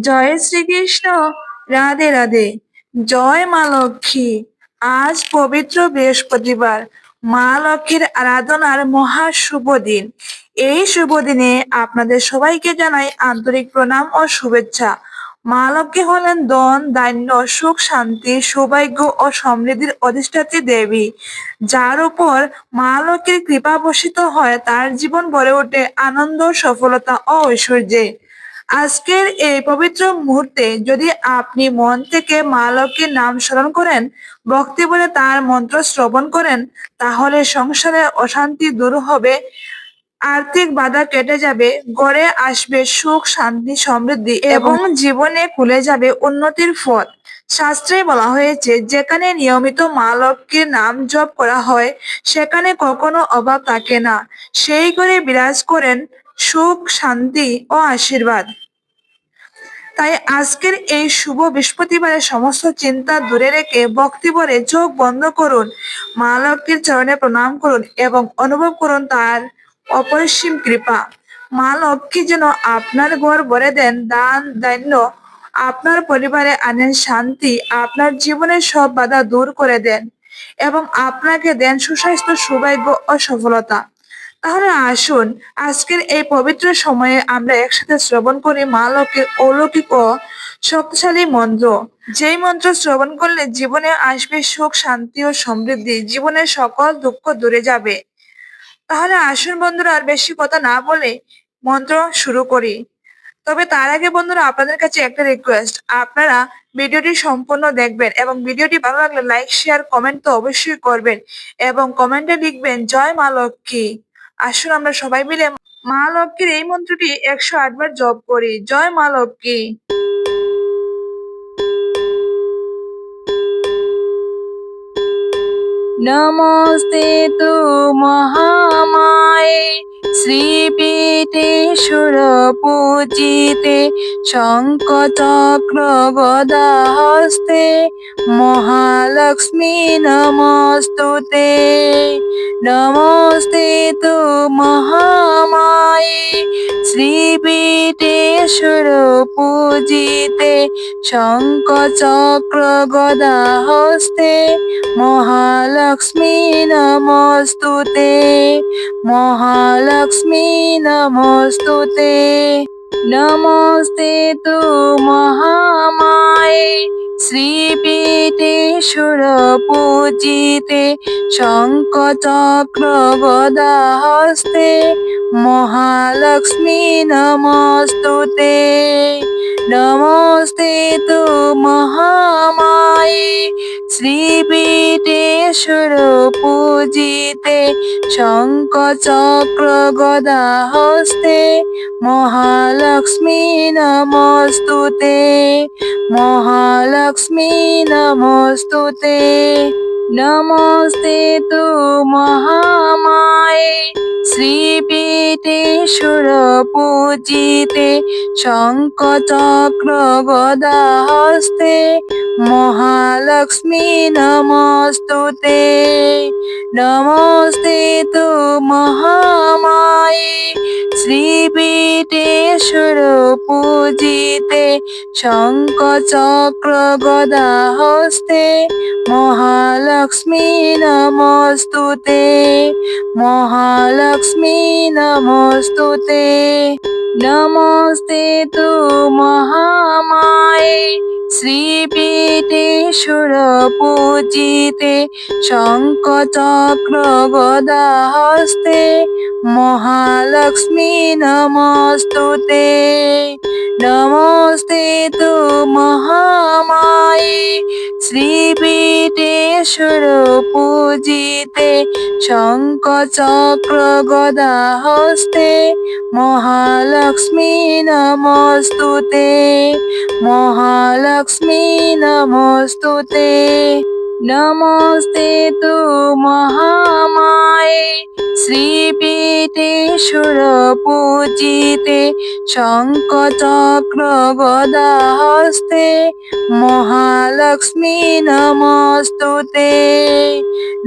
জয় শ্রীকৃষ্ণ। রাধে রাধে। জয় মা লক্ষ্মী। আজ পবিত্র বৃহস্পতিবার, মা লক্ষ্মীর আরাধনার মহা শুভ দিন। এই শুভ দিনে আপনাদের সবাইকে জানাই আন্তরিক প্রণাম ও শুভেচ্ছা। মা লক্ষ্মী হলেন ধন, ধান্য, সুখ, শান্তি, সৌভাগ্য ও সমৃদ্ধির অধিষ্ঠাত্রী দেবী। যার উপর মা লক্ষ্মীর কৃপা বর্ষিত হয় তার জীবন ভরে ওঠে আনন্দ, সফলতা ও ঐশ্বর্যে। আজকের এই পবিত্র মুহূর্তে যদি আপনি মন থেকে মা লক্ষ্মীর নাম স্মরণ করেন, ভক্তি বলে তার মন্ত্র শ্রবণ করেন, তাহলে সংসারে অশান্তি দূর হবে, আর্থিক বাধা কেটে যাবে, ঘরে আসবে সুখ, শান্তি, সমৃদ্ধি এবং জীবনে খুলে যাবে উন্নতির পথ। শাস্ত্রে বলা হয়েছে, যেখানে নিয়মিত মা লক্ষ্মীর নাম জপ করা হয় সেখানে কখনো অভাব থাকে না। সেই ঘরে বিরাজ করেন সুখ, শান্তি ও আশীর্বাদ। তাই আজকের এই শুভ বৃহস্পতিবারে সমস্ত চিন্তা দূরে রেখে ভক্তি ভরে চোখ বন্ধ করুন, মা লক্ষ্মীর চরণে প্রণাম করুন এবং অনুভব করুন তার অপরিসীম কৃপা। মা লক্ষ্মী যেন আপনার ঘর ভরে দেন দান, ধান্য, আপনার পরিবারে আনেন শান্তি, আপনার জীবনের সব বাধা দূর করে দেন এবং আপনাকে দেন সুস্বাস্থ্য, সৌভাগ্য ও সফলতা। তাহলে আসুন আজকের এই পবিত্র সময়ে আমরা একসাথে শ্রবণ করি মা লক্ষ্মীর অলৌকিক ও শক্তিশালী মন্ত্র। যেই মন্ত্র শ্রবণ করলে জীবনে আসবে সুখ, শান্তি ও সমৃদ্ধি, জীবনের সকল দুঃখ দূরে যাবে। তাহলে আসুন বন্ধুরা, আর বেশি কথা না বলে মন্ত্র শুরু করি। তবে তার আগে বন্ধুরা, আপনাদের কাছে একটা রিকোয়েস্ট, আপনারা ভিডিওটি সম্পূর্ণ দেখবেন এবং ভিডিওটি ভালো লাগলে লাইক, শেয়ার, কমেন্ট তো অবশ্যই করবেন এবং কমেন্টে লিখবেন জয় মা লক্ষ্মী। আসুন আমরা সবাই মিলে মা লক্ষ্মীর এই মন্ত্রটি 108 বার জপ করি। জয় মা লক্ষ্মী। নমস্তে তু মহামায়ে শ্রীপীঠে সুরপূজিতে শঙ্খচক্র গদা হস্তে মহালক্ষ্মী নমস্তুতে। নমস্তে তু মহামায়ে শ্রীপীঠে সুরপূজিতে শঙ্খচক্র গদা হস্তে মহালক্ষ্মী নমস্তুতে। মহালক্ষ্মী নমস্তুতে। নমস্তে তু মহামায়ে শ্রীপীঠে সুরপূজিতে শঙ্খচক্র গদা হস্তে মহালক্ষ্মী নমস্তুতে। নমস্তে তু মহামায়ে শ্রীপীঠে সুরপূজিতে শঙ্খচক্র গদা হস্তে মহালক্ষ্মী নমস্তুতে। মহালক্ষ্মী নমস্তুতে। নমস্তে তু মহামায়ে শ্রীপীঠে সুরপূজিতে শঙ্খচক্র গদা হস্তে মহালক্ষ্মী নমস্তুতে। নমস্তে তু মহামায়ে শ্রীপীঠে সুরপূজিতে শঙ্খচক্র গদা হস্তে মহালক্ষ্মী নমস্তুতে। মহালক্ষ্মী নমস্তুতে। নমস্তে তু মহামায়ে শ্রীপীঠে সুরপূজিতে শঙ্খচক্র গদা হস্তে মহালক্ষ্মী নমস্তুতে। নমস্তে তু মহামায়ে শ্রীপীঠে সুরপূজিতে শঙ্খচক্র গদা হস্তে মহালক্ষ্মী নমস্তুতে। মহালক্ষ্মী নমস্তুতে। নমস্তে তু মহামায়ে শ্রীপীঠে সুরপূজিতে শঙ্খচক্র গদা হস্তে মহালক্ষ্মী নমস্তুতে।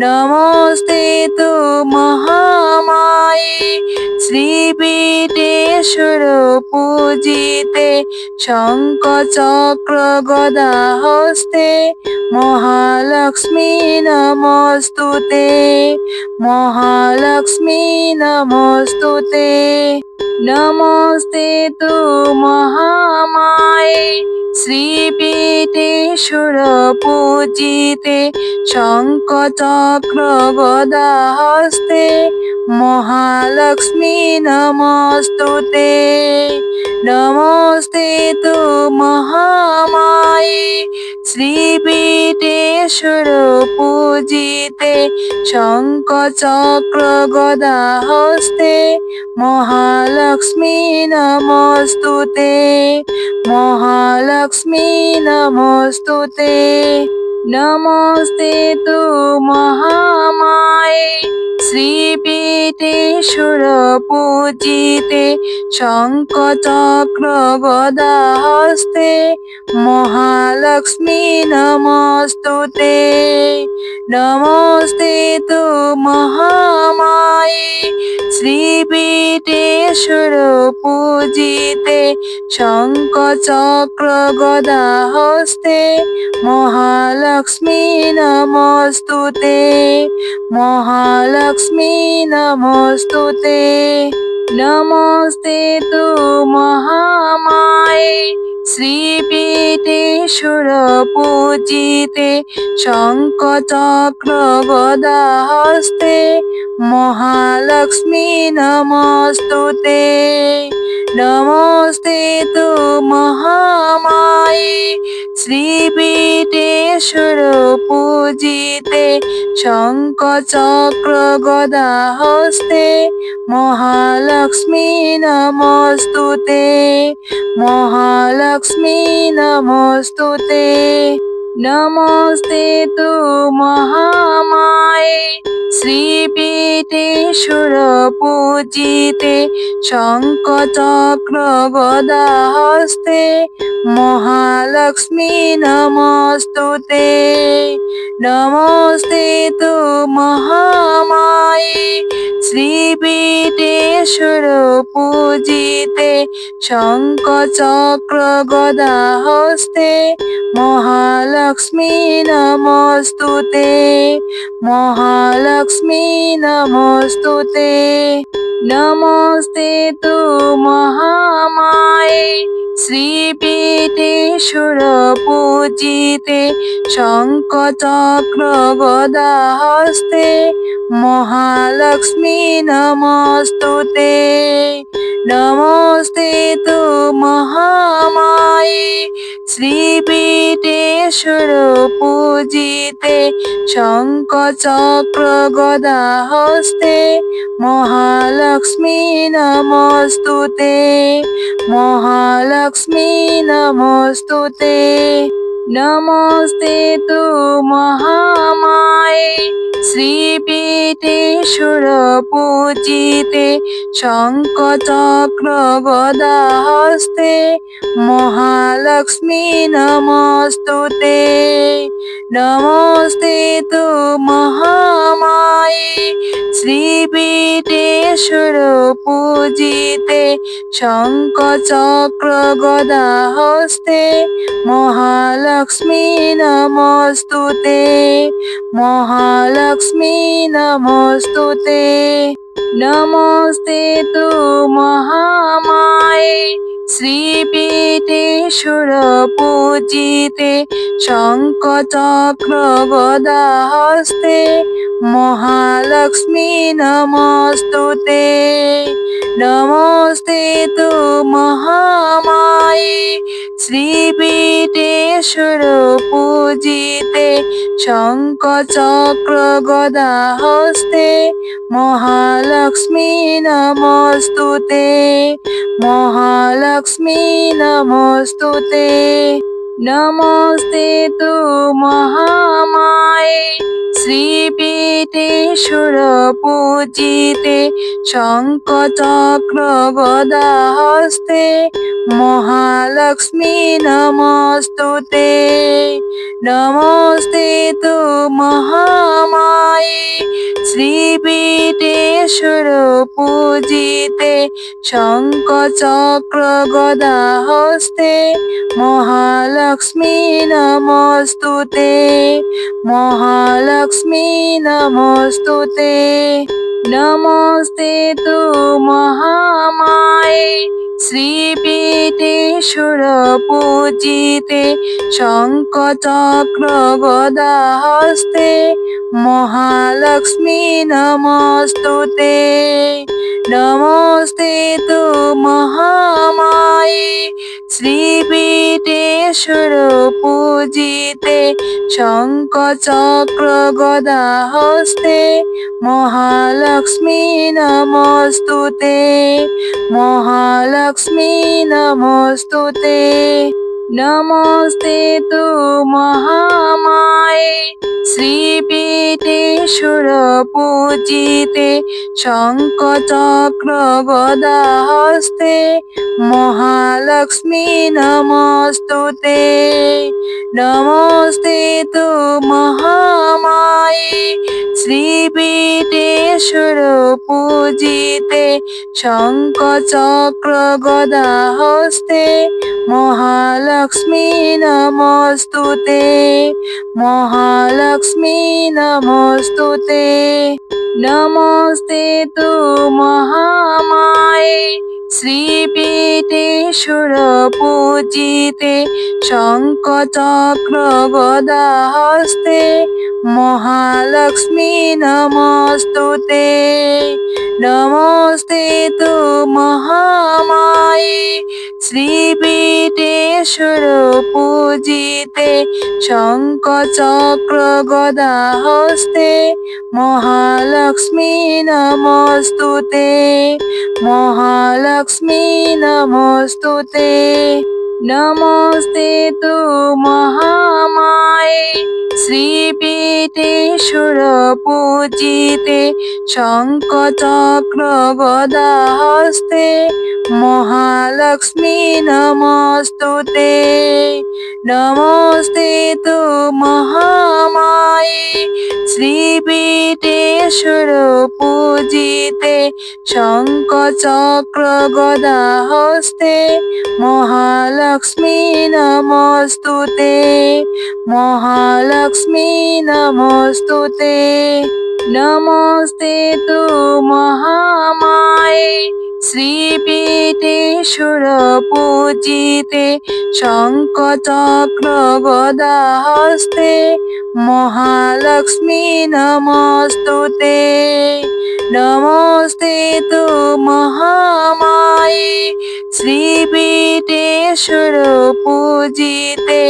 নমস্তে তু মহামায়ে শ্রীপীঠে সুরপূজিতে শঙ্খ চক্র গদা হস্তে মহালক্ষ্মী নমস্তুতে মহালক্ষ্মী নমস্তুতে নমস্তে তু মহামায়ে শ্রীপীঠে সুরপূজিতে শঙ্খ চক্র গদা হস্তে মহালক্ষ্মী নমস্তুতে নমস্তে তু মহামায়ে শ্রীপীঠে সুরপূজিতে শঙ্খ চক্র গদা হস্তে মহালক্ষ্মী নমস্তুতে মহালক্ষ্মী নমস্তুতে নমস্তে তু মহামায়ে শ্রীপীঠে সুরপূজিতে শঙ্খ চক্র গদা হস্তে মহালক্ষ্মী নমস্তুতে নমস্তে তু মহামায়ে শ্রীপীঠে সুরপূজিতে শঙ্খ চক্র গদা হস্তে মহালক্ষ্মী নমস্তুতে মহালক্ষ্মী নমস্তুতে নমস্তে তু মহামায়ে শ্রীপীঠে সুরপূজিতে শঙ্খ চক্র গদা হস্তে মহালক্ষ্মী নমস্তুতে নমস্তে তু মহামায়ে শ্রীপীঠে সুরপূজিতে শঙ্খ চক্র গদা হস্তে মহালক্ষ্মী নমস্তুতে মহালক্ষ্মী নমস্তুতে নমস্তে তু মহামায়ে শ্রীপীঠে সুরপূজিতে শঙ্খ চক্র গদা হস্তে মহালক্ষ্মী নমস্তুতে নমস্তে তু মহামায়ে শ্রীপীঠে সুরপূজিতে শঙ্খ চক্র গদা হস্তে মহালক্ষ্মী নমস্তুতে মহালক্ষ্মী নমস্তুতে নমস্তে তু মহামায়ে শ্রীপীঠে সুরপূজিতে শঙ্খ চক্র গদা হস্তে মহালক্ষ্মী নমস্তুতে নমস্তে তু মহামায়ে শ্রীপীঠে সুরপূজিতে শঙ্খ চক্র গদা হস্তে মহালক্ষ্মী নমস্তুতে মহালক্ষ্মী নমস্তুতে নমস্তে তু মহামায়ে শ্রীপীঠে সুরপূজিতে শঙ্খ চক্র গদা হস্তে মহালক্ষ্মী নমস্তুতে নমস্তে তু মহামায়ে শ্রীপীঠে সুরপূজিতে শঙ্খ চক্র গদা হস্তে মহালক্ষ্মী নমস্তুতে মহালক্ষ্মী নমস্তুতে নমস্তে তু মহামায়ে শ্রীপীঠে সুরপূজিতে শঙ্খ চক্র গদা হস্তে মহালক্ষ্মী নমস্তুতে নমস্তে তু মহামায়ে শ্রীপীঠে সুরপূজিতে শঙ্খ চক্র গদা হস্তে মহালক্ষ্মী নমস্তুতে মহালক্ষ্মী নমস্তুতে नमस्ते तु महामाये श्रीपीठे सुरपूजिते शङ्खचक्र गदाहस्ते महालक्ष्मी नमस्तुते नमस्ते तु महामाये श्रीपीठे सुरपूजिते शङ्खचक्र गदाहस्ते महालक्ष्मी नमस्तुते महालक्ष्मी नमस्तुते नमस्ते तु महामाये श्रीपीठे सुरपूजिते शङ्खचक्र गदाहस्ते महालक्ष्मी नमस्तुते नमस्ते तु महामाये श्रीपीठे सुरपूजिते शङ्खचक्र गदाहस्ते महालक्ष्मी नमस्तुते महालक्ष्मी नमस्तुते नमस्ते तु महामाये श्रीपीठे सुरपूजिते शङ्खचक्र गदाहस्ते महालक्ष्मी नमस्तुते नमस्ते तु महामाये श्रीपीठे सुरपूजिते शङ्खचक्र गदाहस्ते महालक्ष्मी नमस्तुते महालक्ष्मी नमस्तुते नमस्ते तु महामाये श्रीपीठे सुरपूजिते शङ्खचक्र गदाहस्ते महालक्ष्मी नमस्तुते नमस्ते तु महामाये श्रीपीठे सुरपूजिते शङ्खचक्र गदाहस्ते महालक्ष्मी नमस्तुते महालक्ष्मी नमस्तुते नमस्ते तु महामाये श्रीपीठे सुरपूजिते शङ्खचक्र गदाहस्ते महालक्ष्मी नमस्तुते नमस्ते तु महामाये श्रीपीठे सुरपूजिते शङ्खचक्र गदाहस्ते महालक्ष्मी नमस्तुते महालक्ष्मी नमस्तुते नमस्ते तु महामाये श्रीपीठे सुरपूजिते शङ्खचक्र गदाहस्ते महालक्ष्मी नमस्तुते नमस्ते तु महामाये श्रीपीठे सुरपूजिते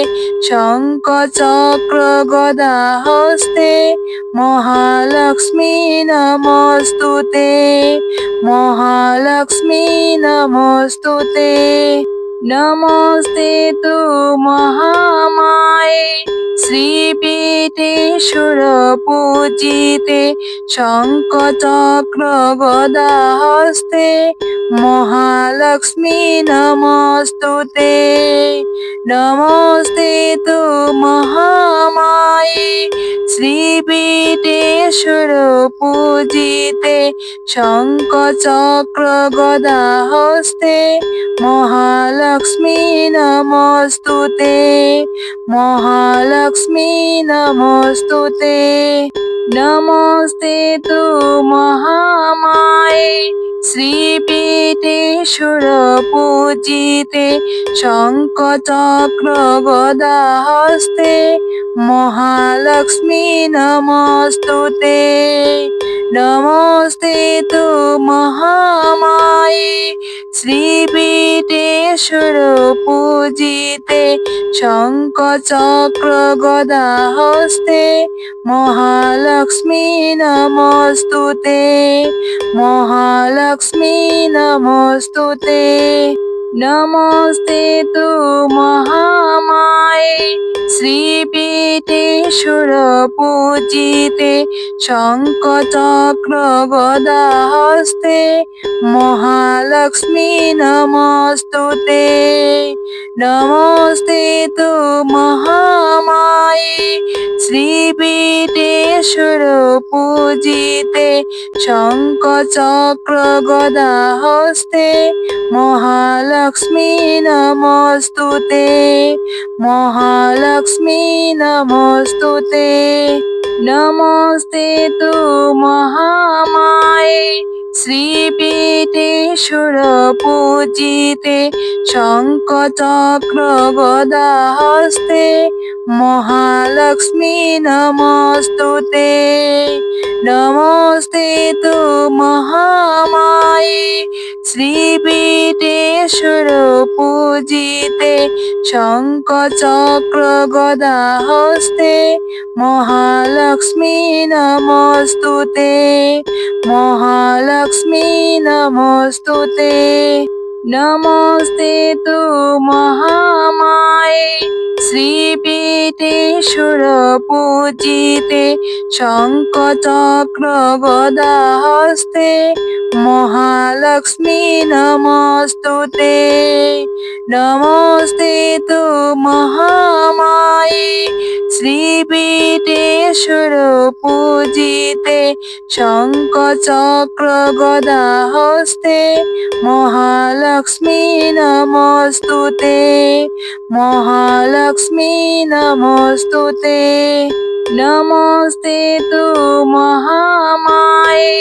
शङ्खचक्र गदाहस्ते महालक्ष्मी नमस्तुते महालक्ष्मी नमस्तुते नमस्ते तु महामाये श्रीपीठे सुरपूजिते शङ्खचक्र गदाहस्ते महालक्ष्मी नमस्तुते नमस्ते तु महामाये श्रीपीठे सुरपूजिते शङ्खचक्र गदाहस्ते महालक्ष्मी नमस्तुते महालक्ष्मी नमस्तुते नमस्ते तु महामाये श्रीपीठे सुरपूजिते शङ्खचक्र गदाहस्ते महालक्ष्मी नमस्तुते नमस्ते तु महामाये श्रीपीठे सुरपूजिते शङ्खचक्र गदाहस्ते महालक्ष्मी नमस्तुते महालक्ष्मी नमस्तुते नमस्ते तु महामाये श्रीपीठे सुरपूजिते शङ्खचक्र गदाहस्ते महालक्ष्मी नमस्तुते नमस्ते तु महामाये श्रीपीठे सुरपूजिते शङ्खचक्र गदाहस्ते महालक्ष्मी नमस्तुते महालक्ष्मी नमस्तुते नमस्ते तु महामाये श्रीपीठे सुरपूजिते शङ्खचक्र गदाहस्ते महालक्ष्मी नमस्तुते नमस्ते तु महामाये श्रीपीठे सुरपूजिते शङ्खचक्र गदाहस्ते महालक्ष्मी नमस्तुते महालक्ष्मी नमस्तुते नमस्ते तु महामाये श्रीपीठे सुरपूजिते शङ्खचक्र गदाहस्ते महालक्ष्मी नमस्तुते नमस्ते तु महामाये श्रीपीठे सुरपूजिते शङ्खचक्र गदाहस्ते महालक्ष्मी नमस्तुते महालक्ष्मी नमस्तुते नमस्ते तु महामाये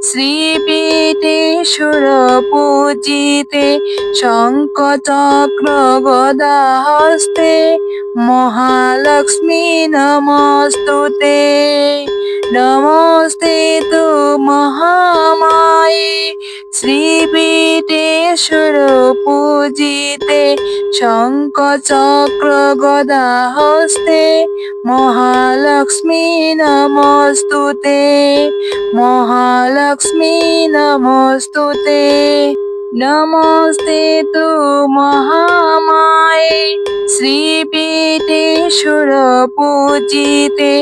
श्रीपीठे सुरपूजिते शङ्खचक्र गदाहस्ते महालक्ष्मी नमस्तुते नमस्ते तु महामाये श्रीपीठे सुरपूजिते शङ्खचक्र गदाहस्ते महालक्ष्मी नमस्तुते महालक्ष्मी नमस्तुते नमस्ते तु महामाये श्रीपीठे सुरपूजिते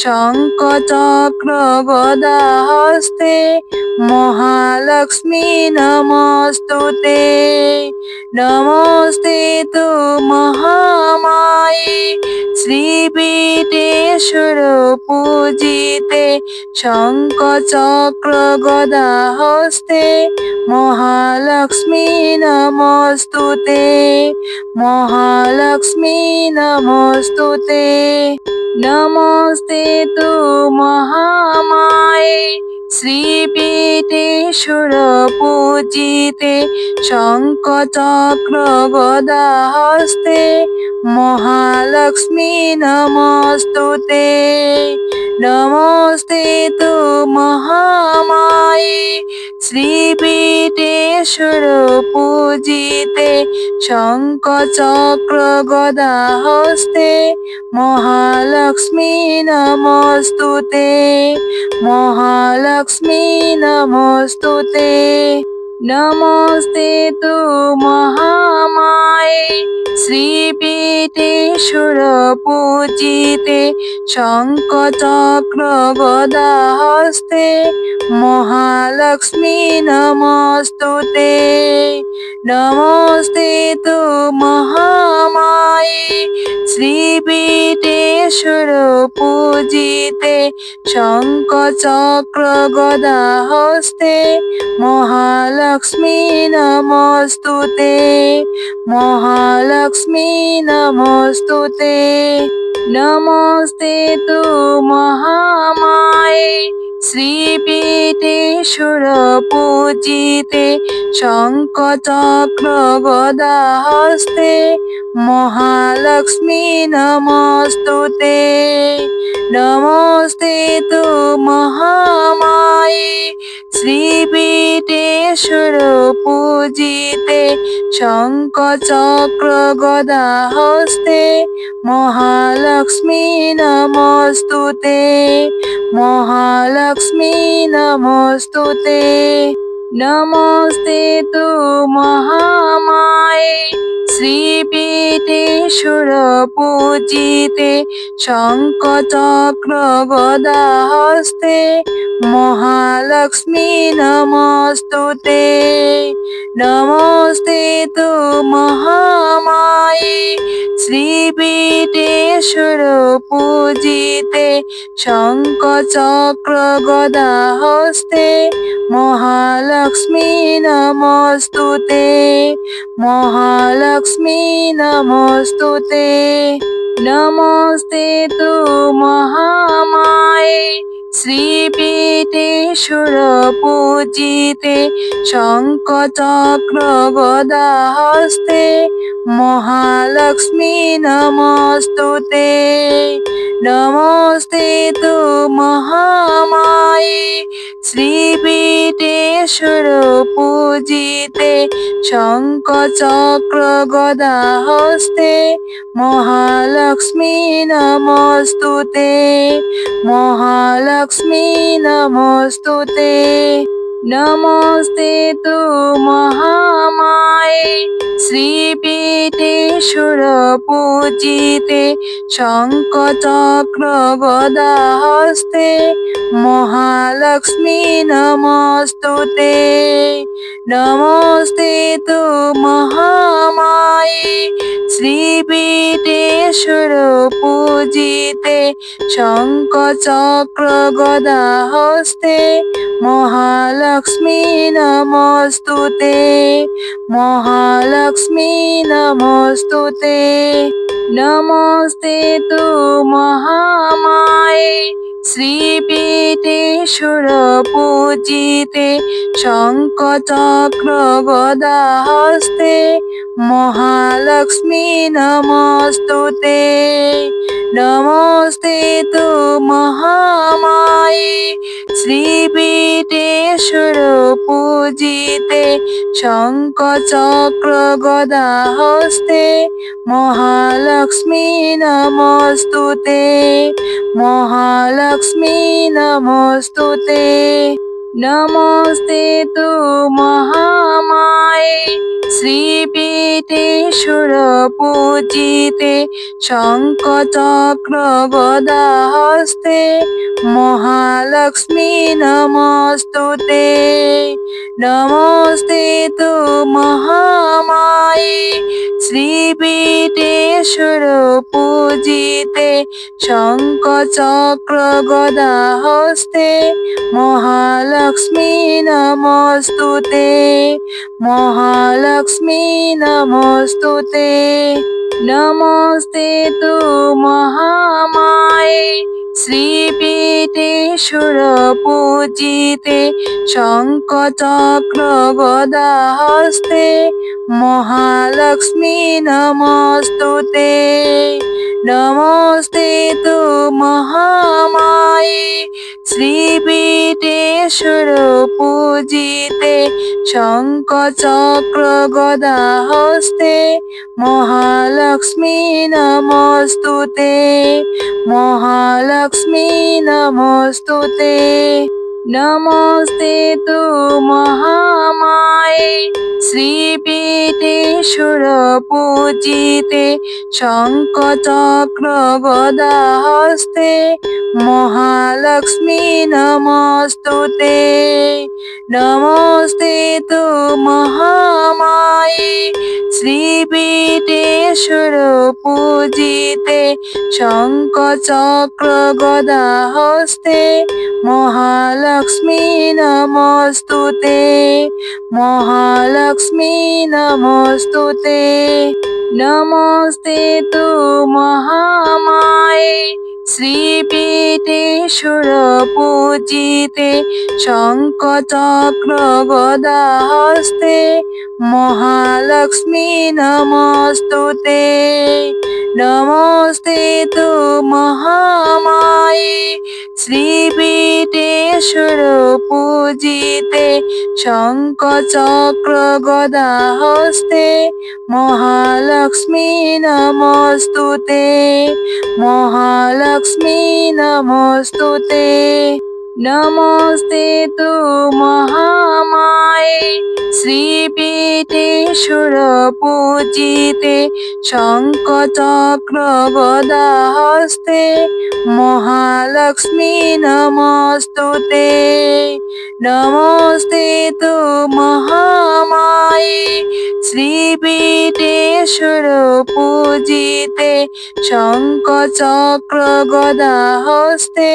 शङ्खचक्र गदाहस्ते महालक्ष्मी नमस्तुते नमस्ते तु महामाये श्रीपीठे सुरपूजिते शङ्खचक्र गदाहस्ते महालक्ष्मी नमस्तुते महालक्ष्मी नमस्तुते नमस्ते तु महामाये श्रीपीठे सुरपूजिते शङ्खचक्र गदाहस्ते महालक्ष्मी नमस्तुते नमस्ते तु महामाये श्रीपीठे सुरपूजिते शङ्खचक्र गदाहस्ते महालक्ष्मी नमस्तुते महालक्ष्मी नमस्तुते नमस्ते तु महामाये श्रीपीठे सुरपूजिते शङ्खचक्र गदाहस्ते महालक्ष्मी नमस्तुते नमस्ते तु महामाये श्रीपीठे सुरपूजिते शङ्खचक्र गदाहस्ते महालक्ष्मी नमस्तुते महालक्ष्मी नमस्तुते नमस्ते तु महामाये श्रीपीठे सुरपूजिते शङ्खचक्र गदाहस्ते महालक्ष्मी नमस्तुते नमस्ते तु महामाये श्रीपीठे सुरपूजिते शङ्खचक्र गदाहस्ते महालक्ष्मी नमस्तुते महालक्ष्मी नमस्तुते नमस्ते तु महामाये মহামায়ে শ্রীপীঠে সুরপূজিতে শঙ্খ চক্র গদা হস্তে মহালক্ষ্মী নমস্তুতে। নমস্তে তু মহামায়ে শ্রীপীঠে সুরপূজিতে শঙ্খ চক্র গদা হস্তে মহালক্ষ্মী নমস্তুতে। মহালক্ষ্মী নমস্তুতে। নমস্তে তু মহামায়ে শ্রীপীঠে সুরপূজিতে শঙ্খ চক্র গদা হস্তে মহালক্ষ্মী নমস্তুতে। নমস্তে তু মহামায়ে শ্রীপীঠে সুরপূজিতে শঙ্খ চক্র গদা হস্তে মহালক্ষ্মী নমস্তুতে। মহালক্ষ্মী নমস্তুতে। নমস্তে তু মহামায়ে শ্রীপীঠে সুরপূজিতে শঙ্খ চক্র গদা হস্তে মহালক্ষ্মী নমস্তুতে। নমস্তে তু মহামায়ে শ্রীপীঠে সুরপূজিতে শঙ্খ চক্র গদা হস্তে মহালক্ষ্মী নমস্তুতে। মহালক্ষ্মী নমস্তুতে। নমস্তে তু মহামায়ে শ্রীপীঠে সুরপূজিতে শঙ্খ চক্র গদা হস্তে মহালক্ষ্মী নমস্তুতে। নমস্তে তু মহামায়ে শ্রীপীঠে সুরপূজিতে শঙ্খ চক্র গদা হস্তে মহালক্ষ্মী নমস্তুতে। মহালক্ষ্মী নমস্তুতে। নমস্তে তু মহামায়ে শ্রীপীঠে সুরপূজিতে শঙ্খ চক্র গদা হস্তে মহালক্ষ্মী নমস্তুতে। নমস্তে তু মহামায়ে শ্রীপীঠে সুরপূজিতে শঙ্খ চক্র গদা হস্তে মহালক্ষ্মী নমস্তুতে। মহালক্ষ্মী নমস্তুতে। নমস্তে তু মহামায়ে শ্রীপীঠে সুরপূজিতে শঙ্খ চক্র গদা হস্তে মহালক্ষ্মী নমস্তুতে। নমস্তে তু মহামায়ে শ্রীপীঠে সুরপূজিতে শঙ্খ চক্র গদা হস্তে মহালক্ষ্মী নমস্তুতে। মহালক্ষ্মী নমস্তুতে। নমস্তে তু মহামায়ে শ্রীপীঠে সুরপূজিতে শঙ্খ চক্র গদা হস্তে মহালক্ষ্মী নমস্তুতে। নমস্তে তু মহামায়ে শ্রীপীঠে সুরপূজিতে শঙ্খ চক্র গদা হস্তে মহালক্ষ্মী নমস্তুতে। মহালক্ষ্মী নমস্তুতে। নমস্তে তু মহামায়ে শ্রীপীঠে সুরপূজিতে শঙ্খ চক্র গদা হস্তে মহালক্ষ্মী নমস্তুতে। নমস্তে তু মহামায়ে শ্রীপীঠে সুরপূজিতে শঙ্খ চক্র গদা হস্তে মহালক্ষ্মী নমস্তুতে। মহালক্ষ্মী নমস্তুতে। नमस्ते तु महामाये श्रीपीठे सुरपूजिते शङ्खचक्र गदाहस्ते महालक्ष्मी नमस्तुते नमस्ते तु महामाये श्रीपीठे सुरपूजिते शङ्खचक्र गदाहस्ते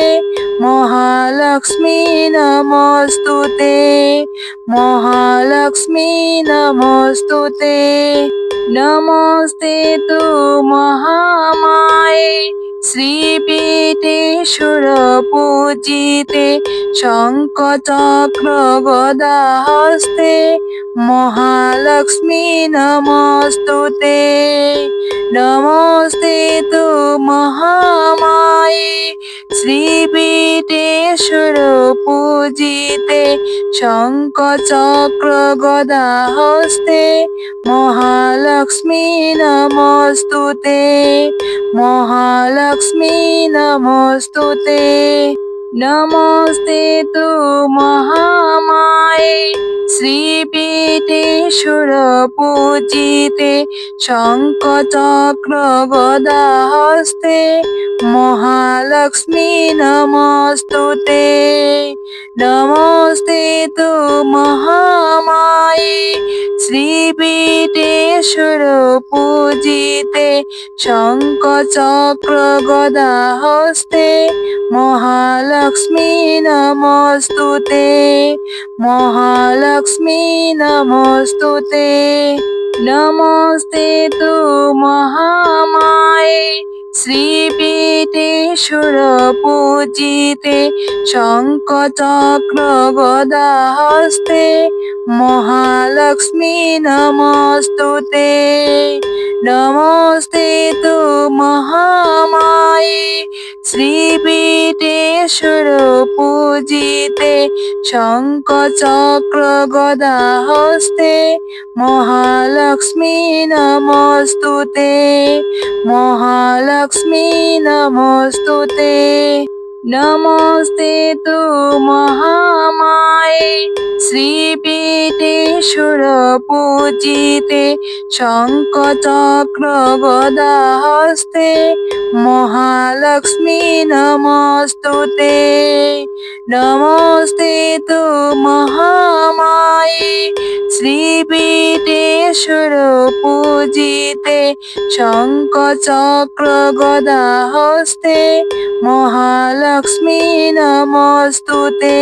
महालक्ष्मी नमस्तुते महालक्ष्मी नमस्तुते नमस्ते तु महामाये श्रीपीठे सुरपूजिते शङ्खचक्र गदाहस्ते महालक्ष्मी नमस्तुते नमस्ते तु महामाये श्रीपीठे सुरपूजिते शङ्खचक्र गदाहस्ते महालक्ष्मी नमस्तुते महालक्ष्मी नमस्तुते नमस्ते तु महामाये श्रीपीठे सुरपूजिते शङ्खचक्र गदाहस्ते महालक्ष्मी नमस्तुते नमस्ते तु महामाये श्रीपीठे सुरपूजिते शङ्खचक्र गदाहस्ते महालक्ष्मी नमस्तुते महालक्ष्मी नमस्तुते नमस्ते तु महामाये श्रीपीठे सुरपूजिते शङ्खचक्र गदाहस्ते महालक्ष्मी नमस्तुते नमस्ते तु महामाये श्रीपीठे सुरपूजिते शङ्खचक्र गदाहस्ते महालक्ष्मी नमस्तुते महालक्ष्मी नमस्तुते नमस्ते तु महामाये श्रीपीठे सुरपूजिते शङ्खचक्र गदाहस्ते महालक्ष्मी नमस्तुते नमस्ते तु महामाये श्रीपीठे सुरपूजिते शङ्खचक्र गदाहस्ते महालक्ष्मी नमस्तुते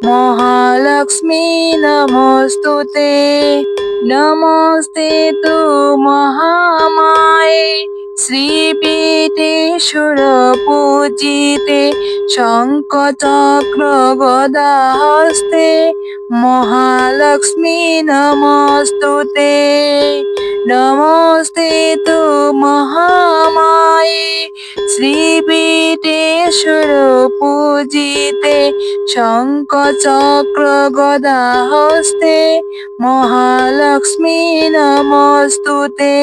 महालक्ष्मी नमस्तुते नमस्ते तु महामाये श्रीपीठे सुरपूजिते शङ्खचक्र गदाहस्ते महालक्ष्मी नमस्तुते नमस्ते तु महामाये श्रीपीठे सुरपूजिते शङ्खचक्र गदाहस्ते महालक्ष्मी नमस्तुते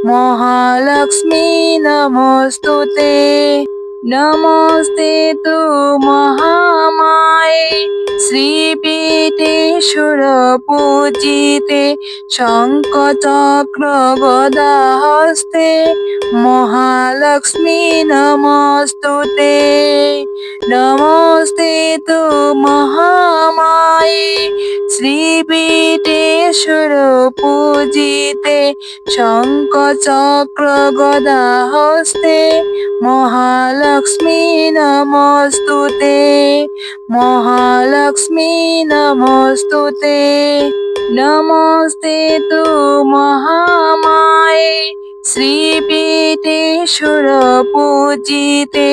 महालक्ष्मी नमस्तुते नमस्ते तु महामाये श्रीपीठे सुरपूजिते शङ्खचक्र गदाहस्ते महालक्ष्मी नमस्तुते नमस्ते तु महामाये श्रीपीठे सुरपूजिते शङ्खचक्र गदाहस्ते महालक्ष्मी नमस्तुते महालक्ष्मी नमस्तुते नमस्ते तु महामाये श्रीपीठे सुरपूजिते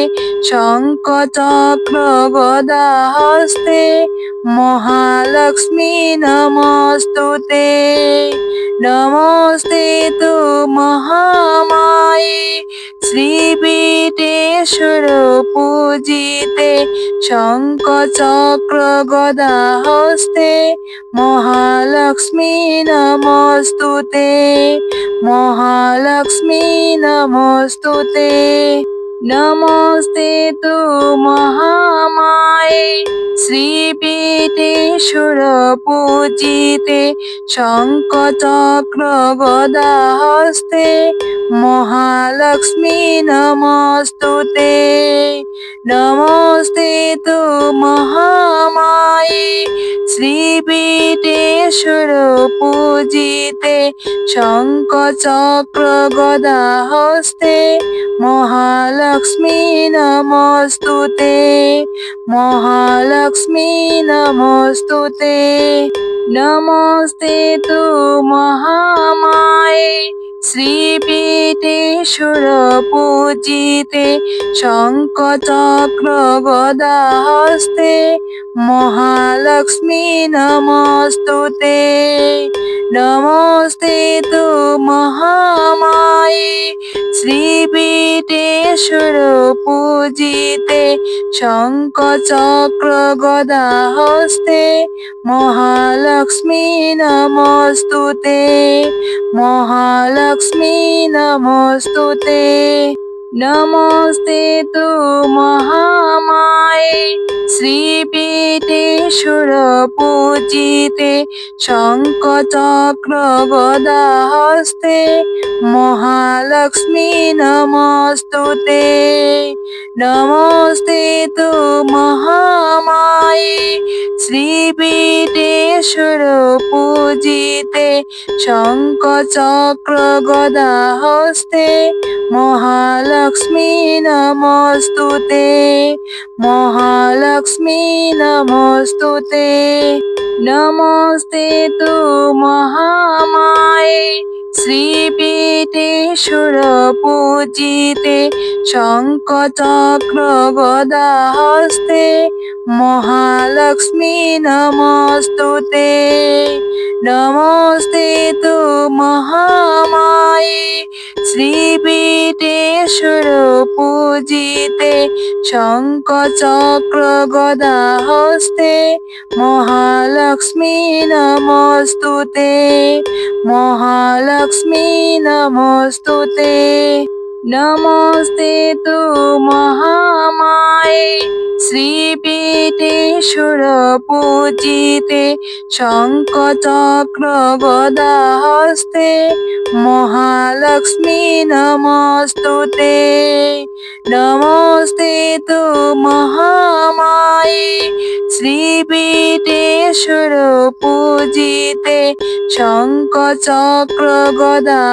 शङ्खचक्र गदाहस्ते महालक्ष्मी नमस्तुते नमस्ते तु महामाये श्रीपीठे सुरपूजिते शङ्खचक्र गदाहस्ते महालक्ष्मी नमस्तुते महालक्ष्मी नमस्तुते নমস্তে তু মহামায়ে শ্রীপীঠে সুরপূজিতে শঙ্খচক্র গদা হস্তে মহালক্ষ্মী নমস্তুতে। নমস্তে তু মহামায়ে শ্রীপীঠে সুরপূজিতে শঙ্খচক্র গদা হস্তে মহালক্ষ্মী নমস্তুতে। মহালক্ষ্মী নমস্তুতে। নমস্তে তু মহামায়ে শ্রীপীঠে সুরপূজিতে শঙ্খচক্র গদা হস্তে মহালক্ষ্মী নমস্তুতে। নমস্তে তু মহামায়ে শ্রীপীঠে সুরপূজিতে শঙ্খচক্র গদা হস্তে মহালক্ষ্মী নমস্তুতে। মহালক্ষ্মী নমস্তুতে। নমস্তে তু মহামায়ে শ্রীপীঠে সুরপূজিতে শঙ্খচক্র গদা হস্তে মহালক্ষ্মী নমস্তুতে। নমস্তে তু মহামায়ে শ্রীপীঠে সুরপূজিতে শঙ্খচক্র গদা হস্তে মহালক্ষ্মী নমস্তুতে। মহালক্ষ্মী নমস্তুতে। নমস্তে তু মহামায়ে শ্রীপীঠে সুরপূজিতে শঙ্খচক্র গদা হস্তে মহালক্ষ্মী নমস্তুতে। নমস্তে তু মহামায়ে শ্রীপীঠে সুরপূজিতে শঙ্খচক্র গদা হস্তে মহালক্ষ্মী নমস্তুতে। মহালক্ষ্মী নমস্তুতে। নমস্তে তু মহামায়ে শ্রীপীঠে সুরপূজিতে শঙ্খচক্র গদা হস্তে মহালক্ষ্মী নমস্তুতে। নমস্তে তু মহামায়ে শ্রীপীঠে সুরপূজিতে শঙ্খচক্র গদা